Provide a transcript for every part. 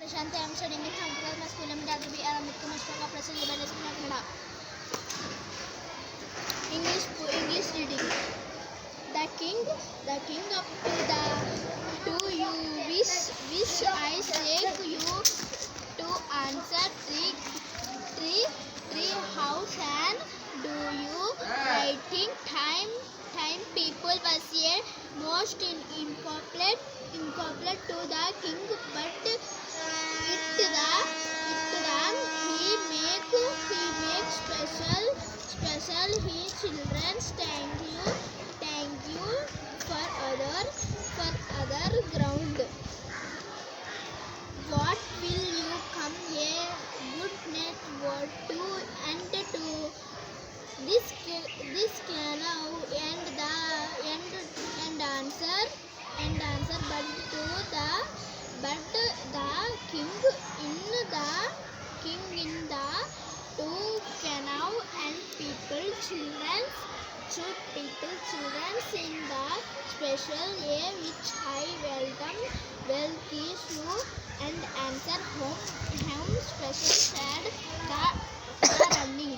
Prashant. I am studying in third class. My school name is Dr. B.R. Ambedkar. My strong operations is English Kannada. English reading. The king up to you wish I say you to answer three house and do you writing time people was here most incomplete to the king but it the he make special his children's thank you for other ground. What will you come here good net word to and to this now and answer but the king in the two canal and children in the special a which I well kiss you and answer home special said the running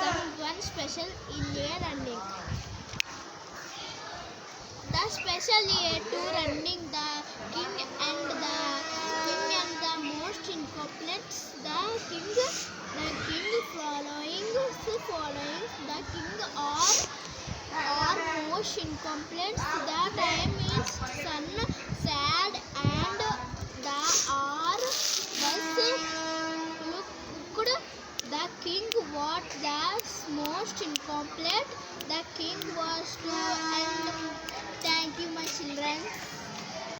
someone special in a running the special a to running